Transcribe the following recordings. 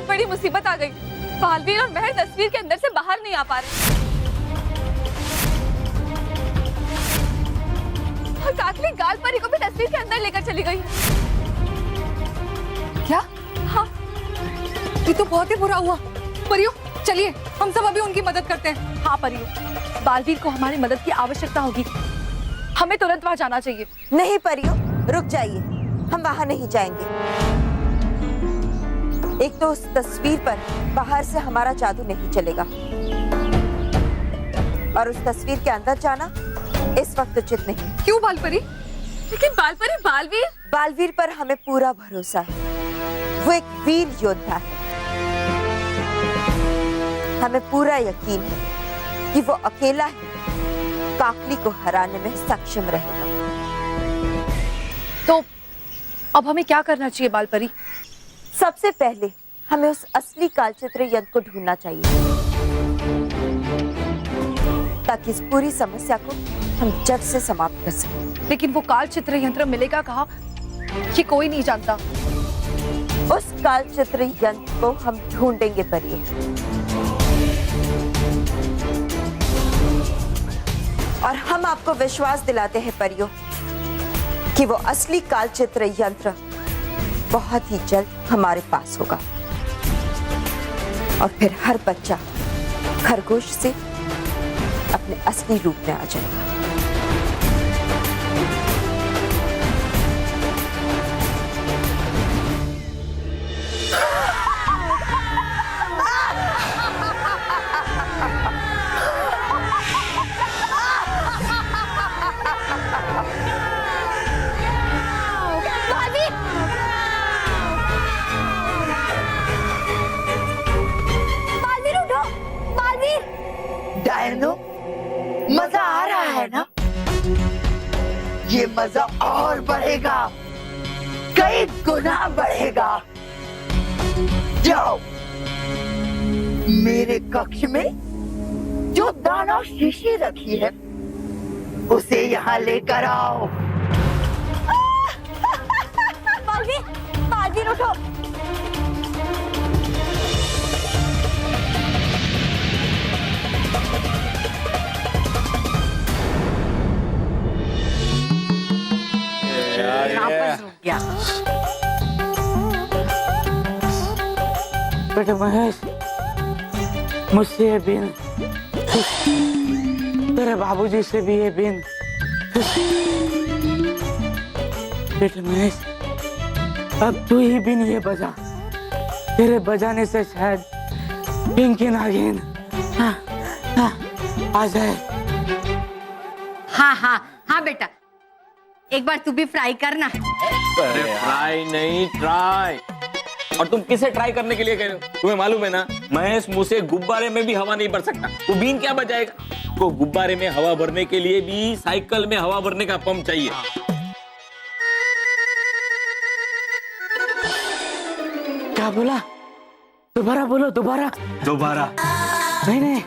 बड़ी मुसीबत आ गई। बालवीर और महर तस्वीर के अंदर से बाहर नहीं आ पा रहे और काकली गाल परी को भी तस्वीर के अंदर लेकर चली गई। क्या? हाँ, ये तो बहुत ही बुरा हुआ। परियो, चलिए हम सब अभी उनकी मदद करते हैं। हाँ परियो, बालवीर को हमारी मदद की आवश्यकता होगी। हमें तुरंत वहां जाना चाहिए। नहीं परियो, रुक जाइए, हम वहां नहीं जाएंगे। एक तो उस तस्वीर पर बाहर से हमारा जादू नहीं चलेगा और उस तस्वीर के अंदर जाना इस वक्त उचित नहीं। क्यों बालपरी? लेकिन बालपरी बालवीर, बालवीर पर हमें पूरा भरोसा है। वो एक वीर योद्धा है। हमें पूरा यकीन है कि वो अकेला ही काकली को हराने में सक्षम रहेगा। तो अब हमें क्या करना चाहिए बालपरी? सबसे पहले हमें उस असली कालचित्र यंत्र को ढूंढना चाहिए ताकि इस पूरी समस्या को हम जड़ से समाप्त कर सकें। लेकिन वो कालचित्र यंत्र मिलेगा कहाँ, ये कोई नहीं जानता। उस कालचित्र यंत्र को हम ढूंढेंगे परियो। और हम आपको विश्वास दिलाते हैं परियो कि वो असली कालचित्र यंत्र बहुत ही जल्द हमारे पास होगा और फिर हर बच्चा खरगोश से अपने असली रूप में आ जाएगा। डायनो, मजा आ रहा है ना? ये मजा और बढ़ेगा, कई गुना बढ़ेगा। जाओ, मेरे कक्ष में जो दाना शीशी रखी है उसे यहाँ लेकर आओ। बालवीर, बालवीर उठो। बेटे महेश, मुझसे ये बिन, तेरे बाबूजी से भी ये बिन। बेटे महेश, अब तू ही बिन ये बजा। तेरे बजाने से शायद पिंकी नागिन आ जाए। हाँ हाँ हाँ बेटा, एक बार तू भी फ्राई करना। अरे फ्राई नहीं, ट्राई। और तुम किसे ट्राई करने के लिए कह रहे हो? तुम्हें मालूम है ना, महेश मुंह से गुब्बारे में भी हवा नहीं भर सकता। वो बीन क्या बजाएगा? तो गुब्बारे में हवा भरने के लिए भी साइकिल में हवा भरने का पंप चाहिए। क्या बोला? दोबारा बोलो, दोबारा। दोबारा नहीं नहीं,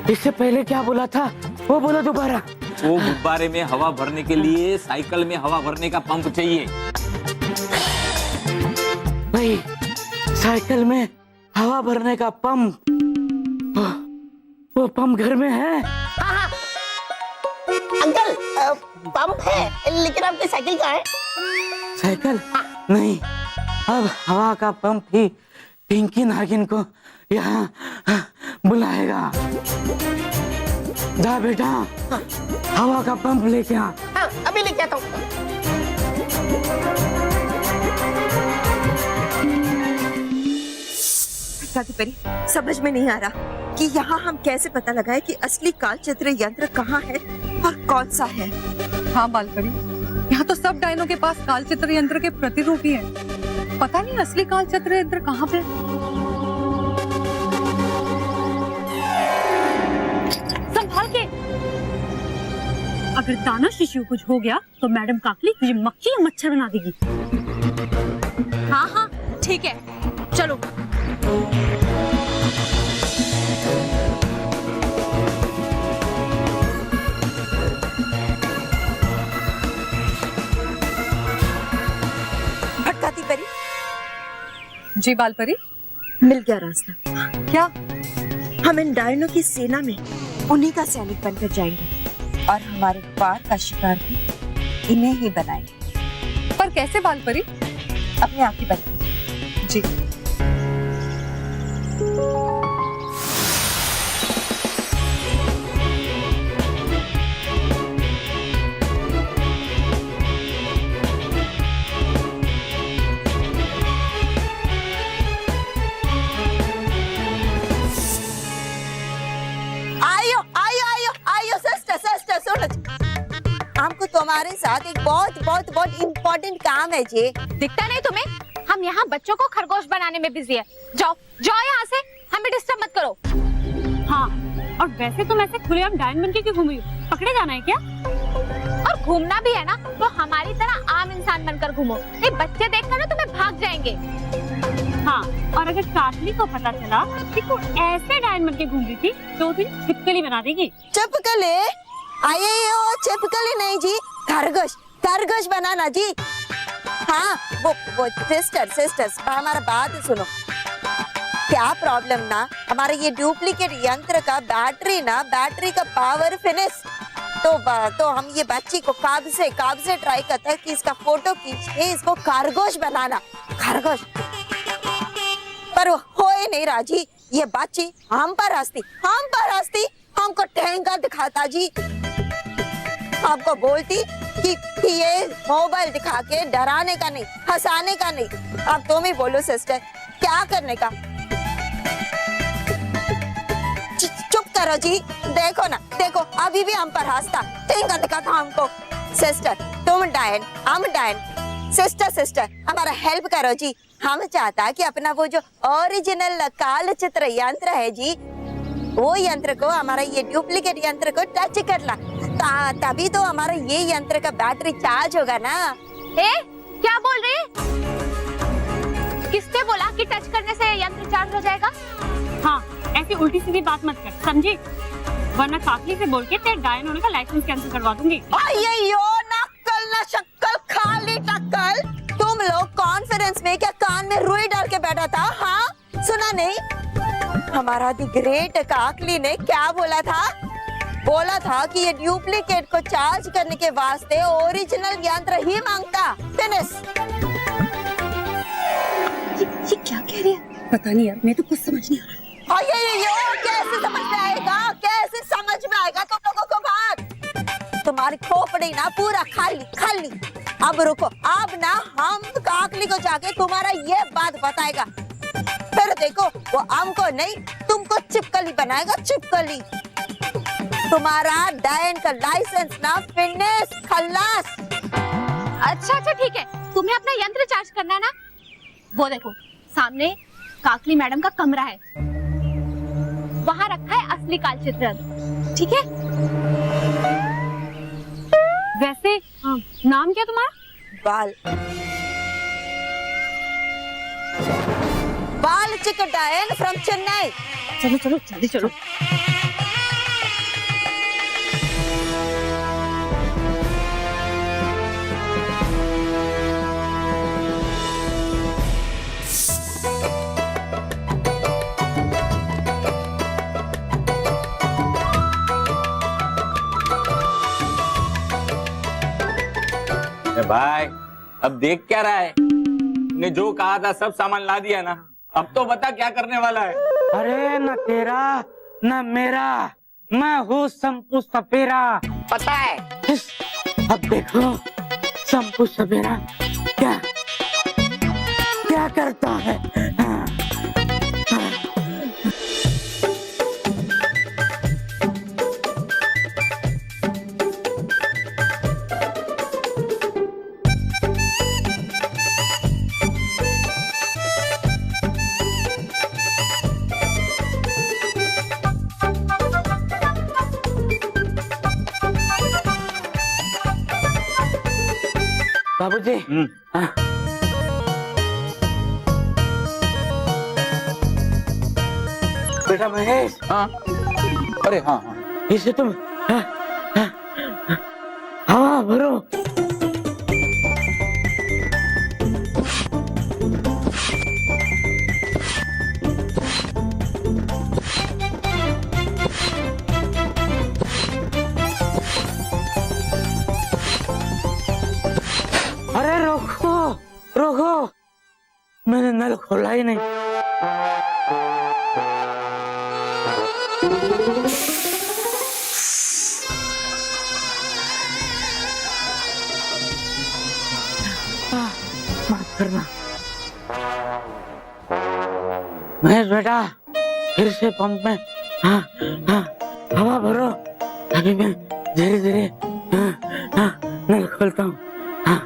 इससे पहले क्या बोला था वो बोलो दोबारा। वो गुब्बारे में हवा भरने के लिए साइकिल में हवा भरने का पंप चाहिए। भाई, साइकिल में हवा भरने का पंप, वो पंप घर में है। अंकल, पंप है लेकिन आपकी साइकिल कहाँ है? साइकिल नहीं, अब हवा का पंप ही पिंकी नागिन को यहाँ बुलाएगा। जा बेटा, हवा का पंप लेके आ। हाँ, अभी लेके आता हूँ। परी, समझ में नहीं आ रहा कि यहाँ हम कैसे पता लगाए कि असली कालचित्र यंत्र कहाँ है और कौन सा है। हाँ बालपरी, यहाँ तो सब डायनों के पास कालचित्र यंत्र के प्रतिरूप ही हैं। पता नहीं असली कालचित्र यंत्र कहाँ पे। संभाल के। अगर दाना शिशु कुछ हो गया तो मैडम काकली तुझे मक्खी या मच्छर बना देगी। हाँ हाँ ठीक है, चलो। भटकाती परी, जी बालपरी, मिल गया रास्ता। क्या? हम इन डायनों की सेना में उन्हीं का सैनिक बनकर जाएंगे और हमारे वार का शिकार भी इन्हें ही बनाएंगे। पर कैसे बाल परी? अपने आप ही बनेंगे। जी। आयो आयो आयो आयो सिस्टर सिस्टर सुनो, हमको तुम्हारे साथ एक बहुत बहुत बहुत इम्पोर्टेंट काम है जी। दिखता नहीं तुम्हें? हम यहाँ बच्चों को खरगोश बनाने में बिजी है। जाओ जाओ यहाँ से, हमें डिस्टर्ब मत करो। हाँ, और वैसे तुम ऐसे खुलेआम डायन बन के क्यों घूम रही हो? पकड़े जाना है क्या? और घूमना भी है ना तो हमारी तरह आम इंसान बनकर घूमो। ये बच्चे देखकर ना तुम्हें भाग जाएंगे। हाँ, और अगर काटली को पता चला कि तू ऐसे डायन बन के घूम रही थी तो तुझे छिपकली बना देगी। चिपकली? आये हो, चिपकली नहीं जी, खरगोश, खरगोश बनाना जी। हाँ वो सिस्टर सिस्टर्स हमारा बात सुनो। क्या प्रॉब्लम ना, हमारे ये डुप्लीकेट यंत्र का बैटरी का पावर फिनिश। तो हम ये बच्ची को कब से ट्राई करते हैं कि इसका फोटो खींच के इसको खरगोश बनाना, खरगोश, पर वो हो ही नहीं राजी। ये बच्ची हम पर हंसती, हमको ठेंगा दिखाता जी। आपको बोलती कि ये मोबाइल दिखा के डराने का नहीं, हंसाने का नहीं। अब तुम ही बोलो सिस्टर, क्या करने का? चुप करो जी। देखो ना, देखो अभी भी हम पर हंसता, ठेंगा दिखाता हमको। सिस्टर तुम डायन, हम डायन। सिस्टर हमारा हेल्प करो जी। हम चाहता कि अपना वो जो ओरिजिनल काल चित्र यंत्र है जी, वो यंत्र को, हमारा ये डुप्लीकेट यंत्र को टच कर ला, तभी तो हमारा ये यंत्र का बैटरी चार्ज होगा ना। क्या बोल रही है? किसने बोला कि टच करने से यंत्र चार्ज हो जाएगा? हाँ, ऐसी उल्टी सीधी बात मत कर, समझी? वरना काकली से बोल के तेरे डायन होने का लाइसेंस कैंसिल करवा दूंगी। नक्कल ना शक्कल, खाली टक्कल। तुम लोग कॉन्फ्रेंस में क्या कान में रुई डाल के बैठा था? हाँ, सुना नहीं? हमारा दी ग्रेट काकली ने क्या बोला था? बोला था कि ये डुप्लीकेट को चार्ज करने के वास्ते ओरिजिनल यंत्र ही मांगता। फिनिश। ये क्या कह रही है? पता नहीं यार, मैं तो कुछ समझ नहीं आ रहा। कैसे समझ में आएगा? कैसे समझ में आएगा तुम लोगों को बात? तुम्हारी खोपड़ी ना पूरा खाली। अब रुको, अब ना हम काकली को जाके तुम्हारा ये बात बताएगा। फिर देखो, वो हमको नहीं तुमको चिपकली बनाएगा, चिपकली। तुम्हारा डायन का लाइसेंस ना फिनिश, खल्लास। अच्छा ठीक है, तुम्हें अपना यंत्र चार्ज करना है ना? वो देखो सामने काकली मैडम का कमरा है, वहाँ रखा है असली कालचित्र यंत्र, ठीक है? वैसे नाम क्या तुम्हारा? बाल चिक डायन फ्रॉम चेन्नई। चलो जल्दी चलो। भाई अब देख क्या रहा है? ने जो कहा था सब सामान ला दिया ना, अब तो बता क्या करने वाला है? अरे न तेरा न मेरा, मैं हूँ संपू सपेरा। पता है। अब देखो संपू सपेरा क्या करता है। हाँ। बाबूजी, हाँ। बेटा महेश, हाँ, अरे हाँ, इसे तुम हवा भरो। अरे रोको रोको, मैंने नल खोला ही नहीं। माफ करना महेश बेटा, फिर से पंप में हाँ हाँ हवा भरो। अभी मैं धीरे धीरे नल खोलता हूँ। हाँ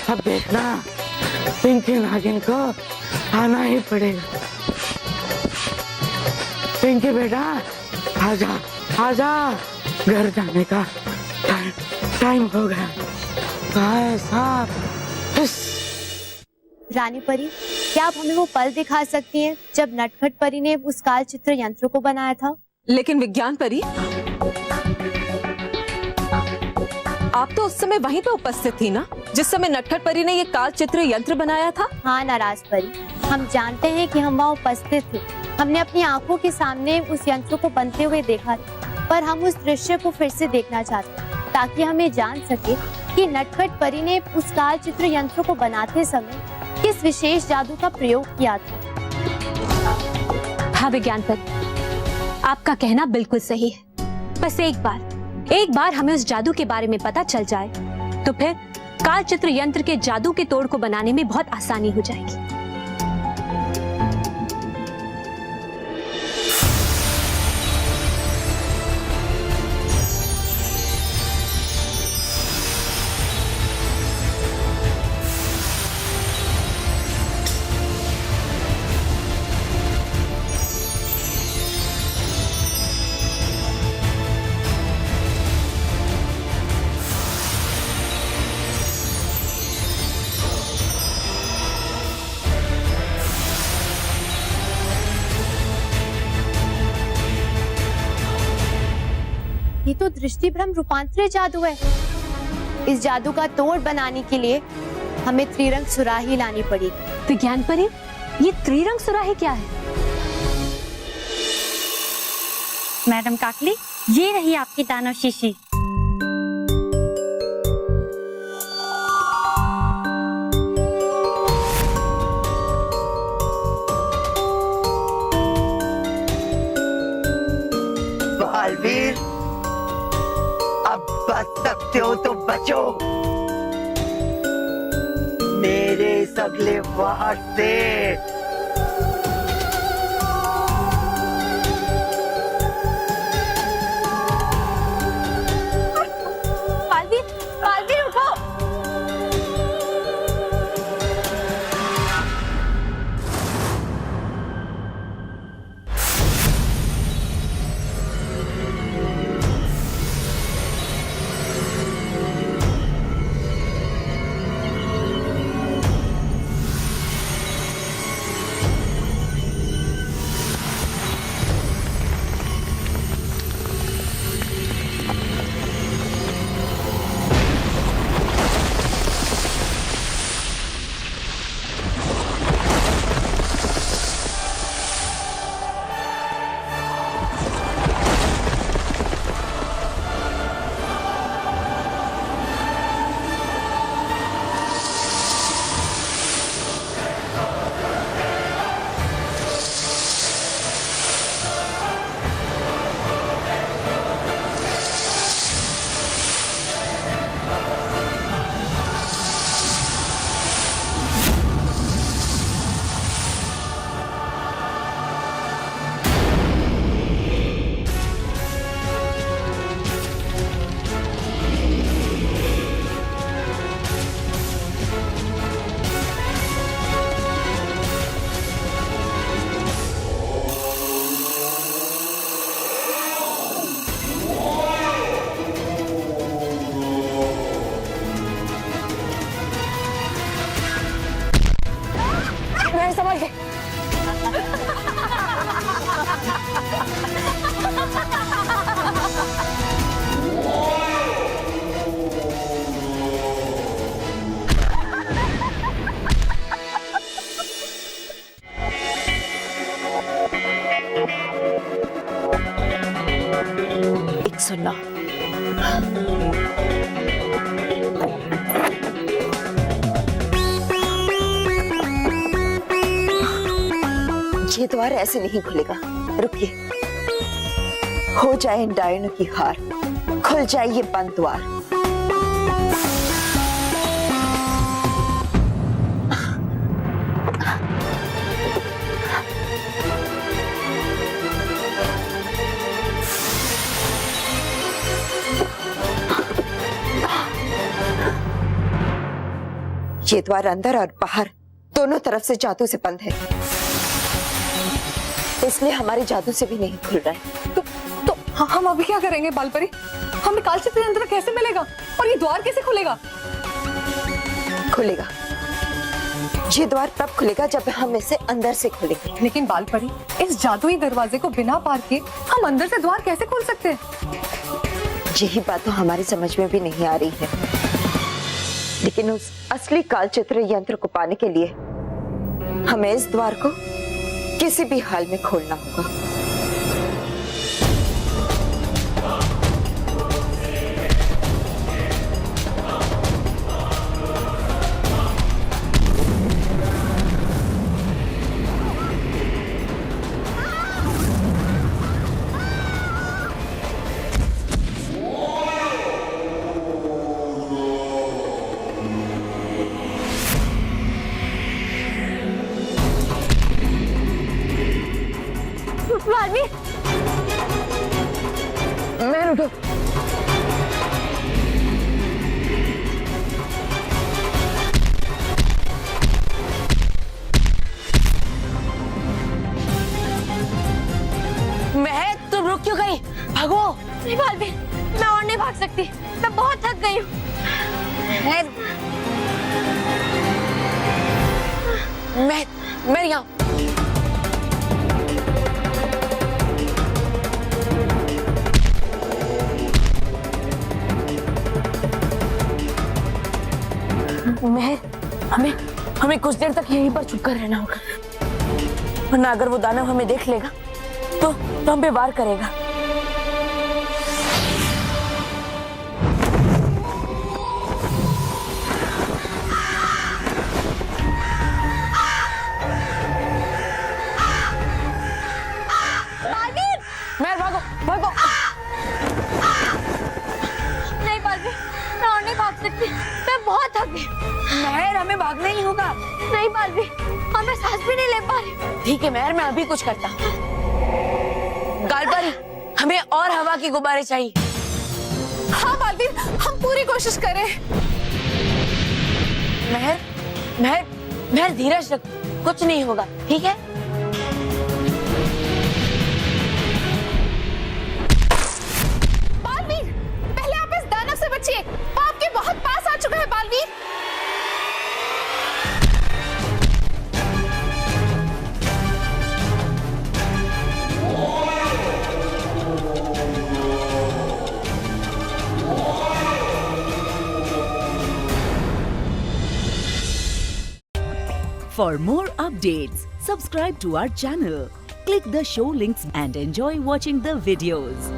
अब देखना, पिंकी नागिन को आना ही पड़ेगा। पिंकी बेटा आजा आजा, घर जाने का टाइम हो गया। साहब रानी परी, क्या आप हमें वो पल दिखा सकती हैं जब नटखट परी ने उस काल चित्र यंत्र को बनाया था? लेकिन विज्ञान परी, आप तो उस समय वहीं पे उपस्थित थी ना, जिस समय नटखट परी ने ये काल चित्र यंत्र बनाया था? हाँ नाराज परी, हम जानते हैं कि हम वहाँ उपस्थित थे। हमने अपनी आंखों के सामने उस यंत्र को बनते हुए देखा, पर हम उस दृश्य को फिर से देखना चाहते हैं ताकि हमें जान सके कि नटखट परी ने उस काल चित्र यंत्र को बनाते समय किस विशेष जादू का प्रयोग किया था। हाँ विज्ञान परी, आपका कहना बिल्कुल सही है। बस एक बार हमें उस जादू के बारे में पता चल जाए तो फिर काल चित्र यंत्र के जादू के तोड़ को बनाने में बहुत आसानी हो जाएगी। ये तो दृष्टि भ्रम रूपांतरित जादू है। इस जादू का तोड़ बनाने के लिए हमें त्रिरंग सुराही लानी पड़ेगी। विज्ञान परी, ये त्रिरंग सुराही क्या है? मैडम काकली, ये रही आपकी दानव शीशी। बालवीर, अब बच सकते हो तो बचो मेरे इस अगले वार से। बालवीर उठो। ये द्वार ऐसे नहीं खुलेगा, रुकिए। हो जाए इन डायनों की हार, खुल जाए ये बंद द्वार। ये द्वार अंदर और बाहर दोनों तरफ से जादू से बंद है, इसलिए हमारे जादू से भी नहीं खुल रहा है। तो हम अभी क्या करेंगे बालपरी? हमें कालचित्र यंत्र कैसे मिलेगा और ये द्वार कैसे खुलेगा? खुलेगा, ये द्वार तब खुलेगा जब हम इसे अंदर से खोलेंगे। लेकिन बालपरी, इस जादुई दरवाजे को बिना पार किए हम अंदर से द्वार कैसे खोल सकते हैं? यही बात तो हमारी समझ में भी नहीं आ रही है। लेकिन उस असली कालचित्र यंत्र को पाने के लिए हमें इस द्वार को किसी भी हाल में खोलना होगा। मैं उठो। महक, तुम रुक क्यों गई? भागो। नहीं बालवीर, मैं और नहीं भाग सकती, मैं बहुत थक गई हूँ। मैं यहाँ। हमें कुछ देर तक यहीं पर छुप कर रहना होगा, वरना अगर वो दानव हमें देख लेगा तो हम पे वार करेगा। मैं भागो भागो। नहीं बालवीर, मैं और नहीं भाग सकती, मैं बहुत थक गई। महर, हमें भागना ही होगा। नहीं बालवीर, और मैं सांस भी नहीं ले पा रही। ठीक है महर, मैं अभी कुछ करता हूँ। गालपरी, हमें और हवा की गुब्बारे चाहिए। हाँ बालवीर, हम पूरी कोशिश करें। महर महर महर, धीरज रख, कुछ नहीं होगा, ठीक है? बालवीर, पहले आप इस दानव से बचिए, वो आपके बहुत पास आ चुका है Baalveer. For more updates, subscribe to our channel, click the show links and enjoy watching the videos.